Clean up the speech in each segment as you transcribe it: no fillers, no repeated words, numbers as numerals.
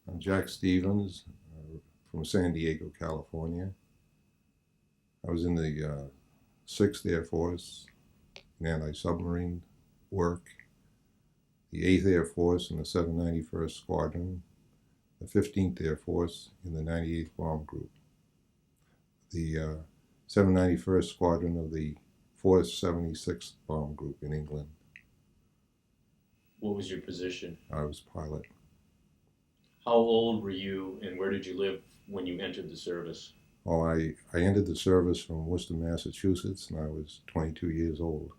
I'm Jack Stevens from San Diego, California. I was in the 6th Air Force in anti-submarine work, the 8th Air Force in the 791st Squadron, the 15th Air Force in the 98th Bomb Group, the 791st Squadron of the 476th Bomb Group in England. What was your position? I was pilot. How old were you and where did you live when you entered the service? Oh, I entered the service from Worcester, Massachusetts, and I was 22 years old.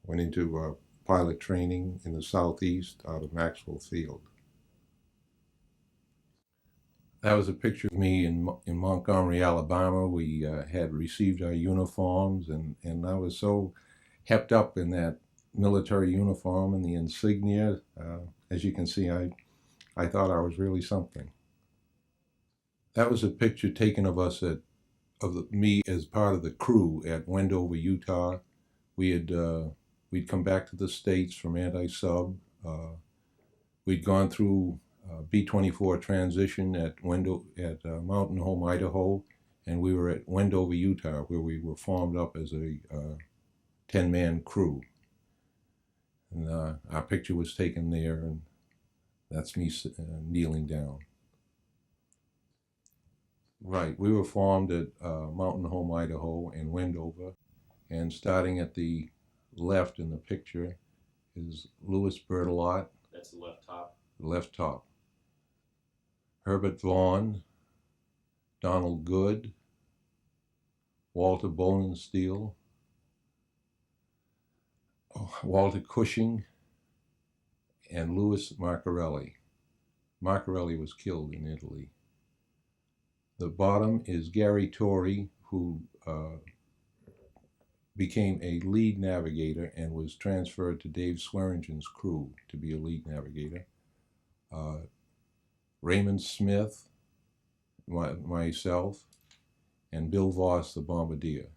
Went into pilot training in the southeast out of Maxwell Field. That was a picture of me in Montgomery, Alabama. We had received our uniforms, and I was so hepped up in that military uniform and the insignia. As you can see, I thought I was really something. That was a picture taken of us me as part of the crew at Wendover, Utah. We'd come back to the States from anti-sub. We'd gone through B24 transition at Mountain Home, Idaho, and we were at Wendover, Utah, where we were formed up as a 10-man crew. And our picture was taken there, and that's me kneeling down. Right, we were formed at Mountain Home, Idaho, and Wendover, and starting at the left in the picture is Louis Berthelot. That's the left top. The left top. Herbert Vaughan, Donald Good, Walter Bonensteel, Walter Cushing, and Louis Marcarelli. Marcarelli was killed in Italy. The bottom is Gary Torrey, who became a lead navigator and was transferred to Dave Swearingen's crew to be a lead navigator. Raymond Smith, myself, and Bill Voss, the bombardier.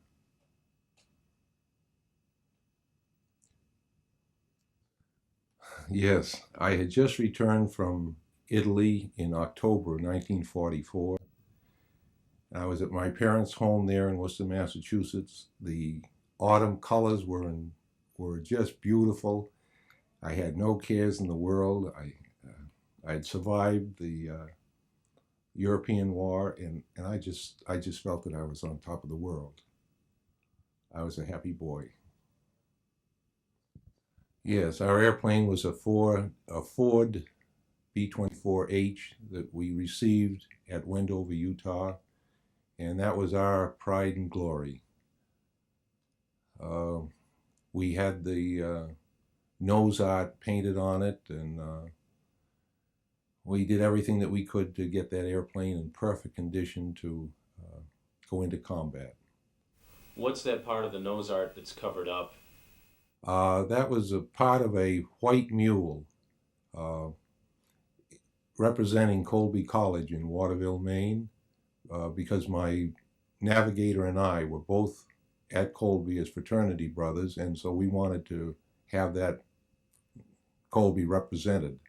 Yes, I had just returned from Italy in October 1944. I was at my parents' home there in Worcester, Massachusetts. The autumn colors were just beautiful. I had no cares in the world. I had survived the European War, and I just felt that I was on top of the world. I was a happy boy. Yes, our airplane was a Ford B24H that we received at Wendover, Utah, and that was our pride and glory. We had the nose art painted on it, and we did everything that we could to get that airplane in perfect condition to go into combat. What's that part of the nose art that's covered up? That was a part of a white mule representing Colby College in Waterville, Maine, because my navigator and I were both at Colby as fraternity brothers, and so we wanted to have that Colby represented.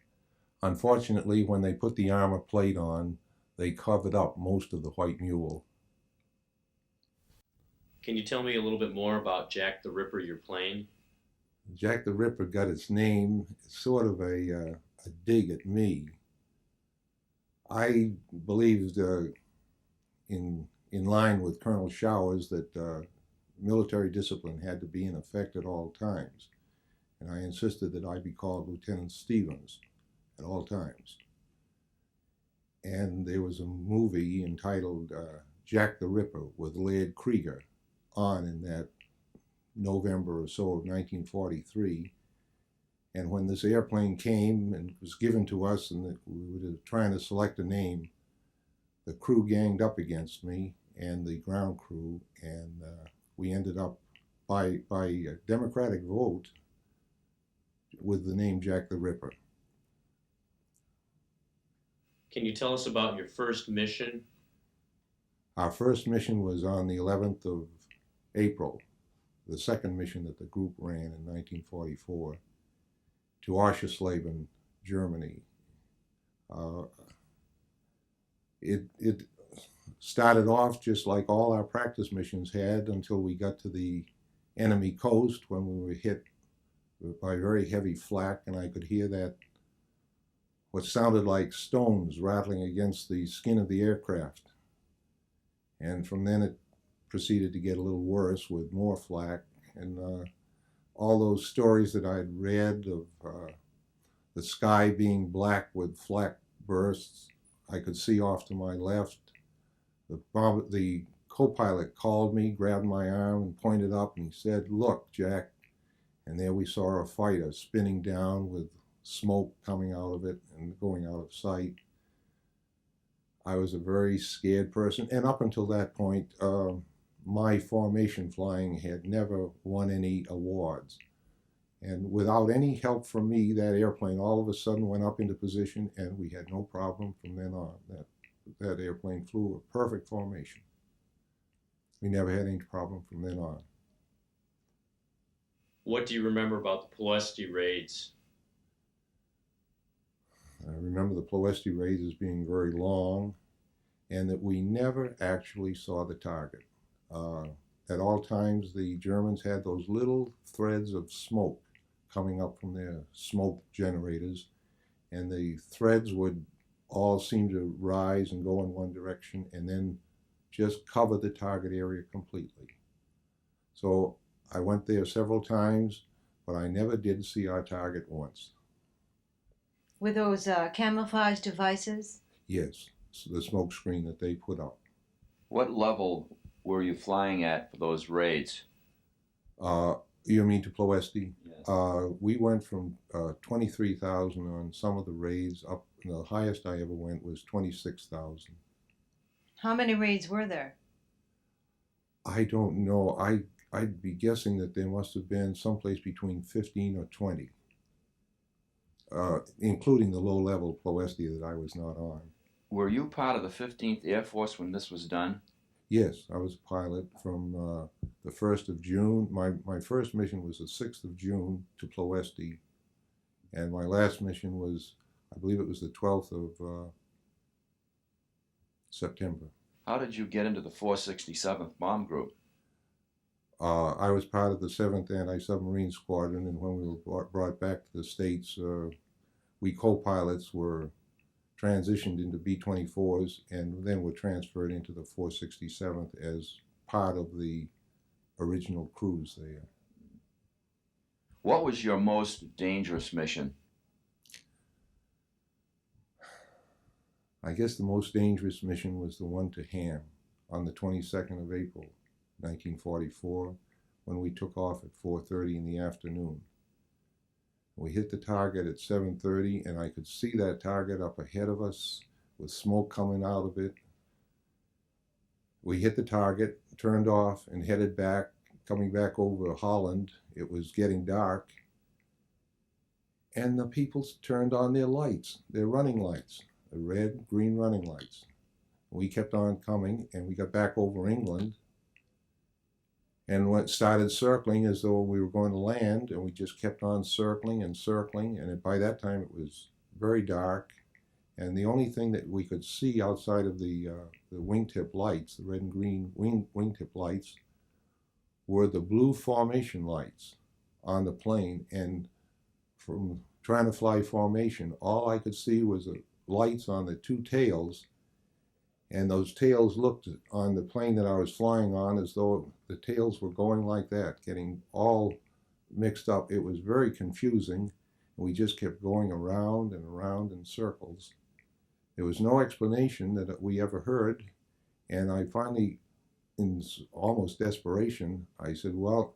Unfortunately, when they put the armor plate on, they covered up most of the white mule. Can you tell me a little bit more about Jack the Ripper, your plane? Jack the Ripper got its name sort of a dig at me. I believed in line with Colonel Showers that military discipline had to be in effect at all times, and I insisted that I be called Lieutenant Stevens at all times. And there was a movie entitled Jack the Ripper with Laird Krieger on in that November or so of 1943. And when this airplane came and was given to us and we were trying to select a name, the crew ganged up against me and the ground crew, and we ended up by a democratic vote with the name Jack the Ripper. Can you tell us about your first mission? Our first mission was on the 11th of April, the second mission that the group ran in 1944, to Oschersleben, Germany. Uh, it started off just like all our practice missions had until we got to the enemy coast when we were hit by very heavy flak, and I could hear that what sounded like stones rattling against the skin of the aircraft. And from then it proceeded to get a little worse with more flak, and all those stories that I'd read of the sky being black with flak bursts. I could see off to my left. The co-pilot called me, grabbed my arm, and pointed up, and he said, "Look, Jack." And there we saw a fighter spinning down with smoke coming out of it and going out of sight. I was a very scared person, and up until that point, my formation flying had never won any awards. And without any help from me, that airplane all of a sudden went up into position, and we had no problem from then on. That airplane flew a perfect formation. We never had any problem from then on. What do you remember about the Ploesti raids? I remember the Ploesti raids as being very long, and that we never actually saw the target. At all times, the Germans had those little threads of smoke coming up from their smoke generators, and the threads would all seem to rise and go in one direction and then just cover the target area completely. So I went there several times, but I never did see our target once. With those camouflage devices? Yes, the smoke screen that they put up. What level were you flying at for those raids? You mean to Ploesti? Yes. We went from 23,000 on some of the raids up. The highest I ever went was 26,000. How many raids were there? I don't know. I'd be guessing that there must have been someplace between 15 or 20, including the low-level Ploesti that I was not on. Were you part of the 15th Air Force when this was done? Yes, I was a pilot from the 1st of June. My first mission was the 6th of June to Ploesti, and my last mission was, I believe it was the 12th of September. How did you get into the 467th Bomb Group? I was part of the 7th Anti-Submarine Squadron, and when we were brought back to the States, we co-pilots were transitioned into B24s and then were transferred into the 467th as part of the original crews there. What was your most dangerous mission? I guess the most dangerous mission was the one to Hamm on the 22nd of April, 1944, when we took off at 4:30 in the afternoon. We hit the target at 7:30, and I could see that target up ahead of us with smoke coming out of it. We hit the target, turned off, and headed back, coming back over Holland. It was getting dark, and the people turned on their lights, their running lights, the red, green running lights. We kept on coming, and we got back over England, and started circling as though we were going to land, and we just kept on circling and circling, and by that time it was very dark, and the only thing that we could see outside of the wingtip lights, the red and green wingtip lights, were the blue formation lights on the plane. And from trying to fly formation, all I could see was the lights on the two tails, and those tails looked on the plane that I was flying on as though the tails were going like that, getting all mixed up. It was very confusing. We just kept going around and around in circles. There was no explanation that we ever heard, and I finally, in almost desperation, I said, well,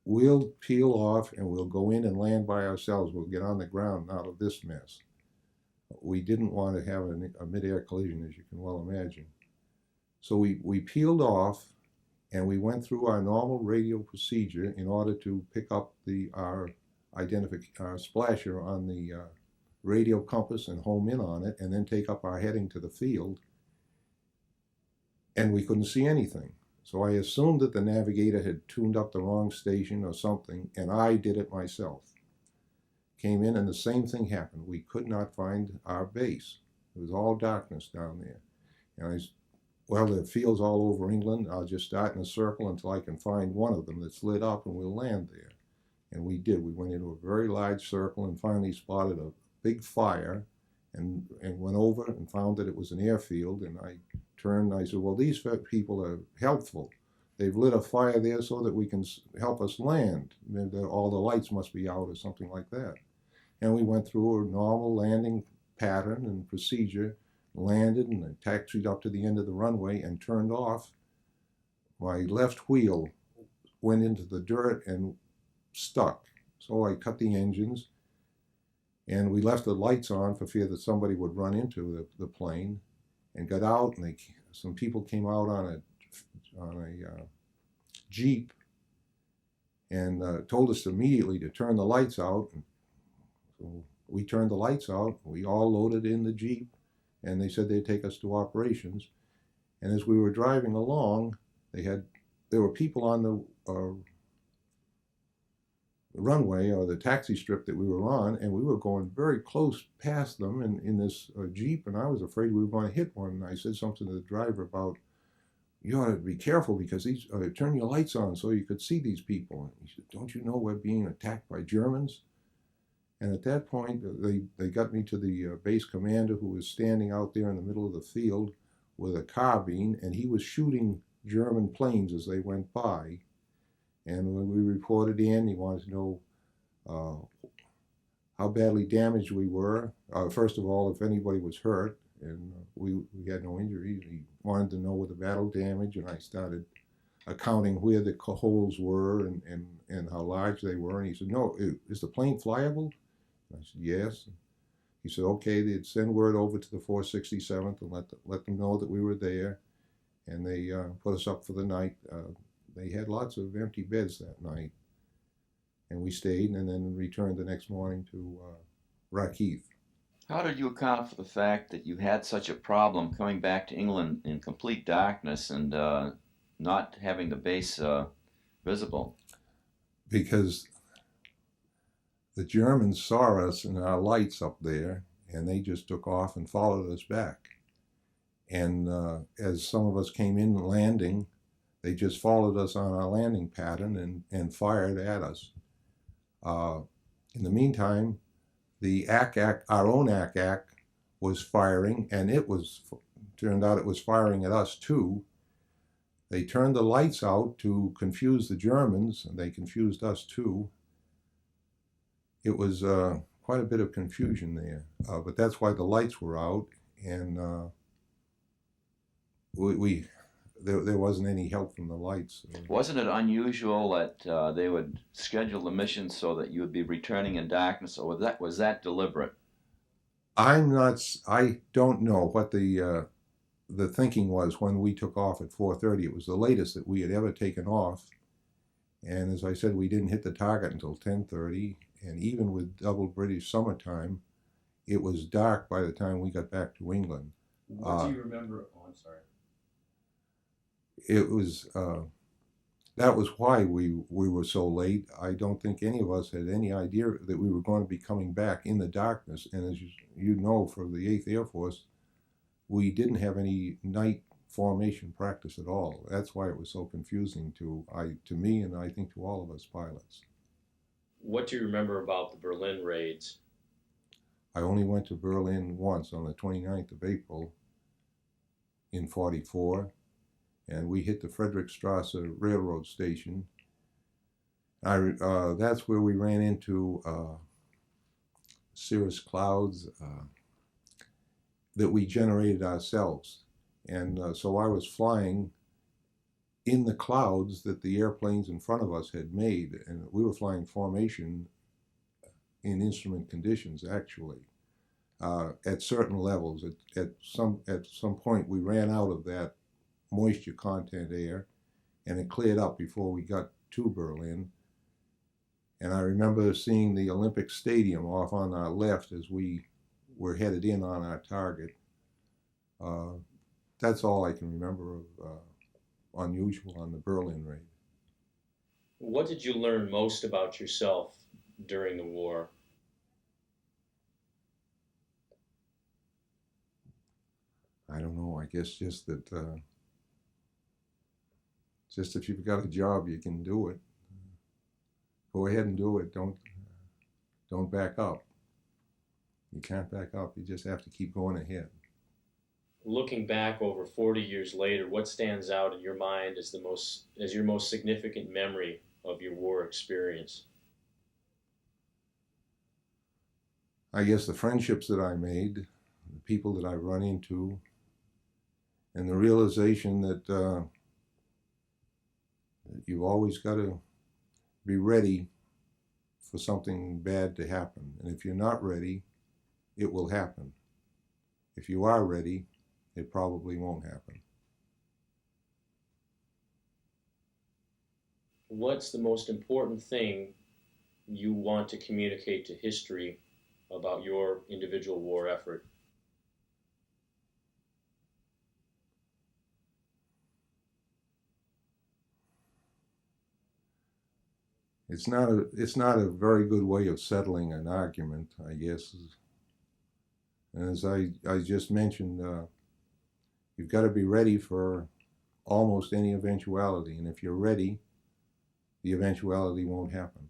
we'll peel off and we'll go in and land by ourselves. We'll get on the ground out of this mess. We didn't want to have a mid-air collision, as you can well imagine. So we peeled off, and we went through our normal radio procedure in order to pick up our splasher on the radio compass and home in on it, and then take up our heading to the field. And we couldn't see anything. So I assumed that the navigator had tuned up the wrong station or something, and I did it myself. came in, and the same thing happened. We could not find our base. It was all darkness down there. And well, there are fields all over England. I'll just start in a circle until I can find one of them that's lit up, and we'll land there. And we did. We went into a very large circle and finally spotted a big fire, and went over and found that it was an airfield. And I turned and I said, well, these people are helpful. They've lit a fire there so that we can help us land. All the lights must be out or something like that. And we went through a normal landing pattern and procedure, landed and taxied up to the end of the runway and turned off. My left wheel went into the dirt and stuck. So I cut the engines, and we left the lights on for fear that somebody would run into the plane, and got out, and some people came out on a Jeep and told us immediately to turn the lights out. And so we turned the lights out. We all loaded in the Jeep, and they said they'd take us to operations. And as we were driving along, there were people on the runway or the taxi strip that we were on, and we were going very close past them in this Jeep, and I was afraid we were going to hit one. And I said something to the driver about, you ought to be careful because these turn your lights on so you could see these people. And he said, don't you know we're being attacked by Germans? And at that point, they got me to the base commander, who was standing out there in the middle of the field with a carbine, and he was shooting German planes as they went by. And when we reported in, he wanted to know how badly damaged we were. First of all, if anybody was hurt, and we had no injuries. He wanted to know what the battle damage, and I started accounting where the holes were and how large they were. And he said, no, is the plane flyable? And I said, yes. He said, okay, they'd send word over to the 467th and let them know that we were there. And they put us up for the night. They had lots of empty beds that night. And we stayed and then returned the next morning to Rakif. How did you account for the fact that you had such a problem coming back to England in complete darkness and not having the base visible? Because the Germans saw us and our lights up there, and they just took off and followed us back. And as some of us came in landing, they just followed us on our landing pattern and fired at us. In the meantime, the our own ACAC was firing, and turned out it was firing at us too. They turned the lights out to confuse the Germans, and they confused us too. It was quite a bit of confusion there, but that's why the lights were out, and there wasn't any help from the lights. Wasn't it unusual that they would schedule the mission so that you would be returning in darkness, or was that deliberate? I don't know what the thinking was when we took off at 4:30. It was the latest that we had ever taken off, and as I said, we didn't hit the target until 10:30. And even with double British summertime, it was dark by the time we got back to England. What do you remember? Oh, I'm sorry. It was that was why we were so late. I don't think any of us had any idea that we were going to be coming back in the darkness. And as you know, for the 8th Air Force, we didn't have any night formation practice at all. That's why it was so confusing to me, and I think to all of us pilots. What do you remember about the Berlin raids? I only went to Berlin once on the 29th of April in '44. And we hit the Friedrichstrasse railroad station. That's where we ran into cirrus clouds that we generated ourselves. And so I was flying in the clouds that the airplanes in front of us had made, and we were flying formation in instrument conditions, actually. At certain levels, at some point, we ran out of that moisture content air, and it cleared up before we got to Berlin. And I remember seeing the Olympic Stadium off on our left as we were headed in on our target. That's all I can remember of unusual on the Berlin raid. What did you learn most about yourself during the war? I don't know. I guess just that, just if you've got a job, you can do it. Go ahead and do it. Don't back up. You can't back up. You just have to keep going ahead. Looking back over 40 years later, what stands out in your mind as your most significant memory of your war experience? I guess the friendships that I made, the people that I run into, and the realization that you've always got to be ready for something bad to happen. And if you're not ready, it will happen. If you are ready, it probably won't happen. What's the most important thing you want to communicate to history about your individual war effort? It's not a very good way of settling an argument, I guess. And as I just mentioned, you've got to be ready for almost any eventuality. And if you're ready, the eventuality won't happen.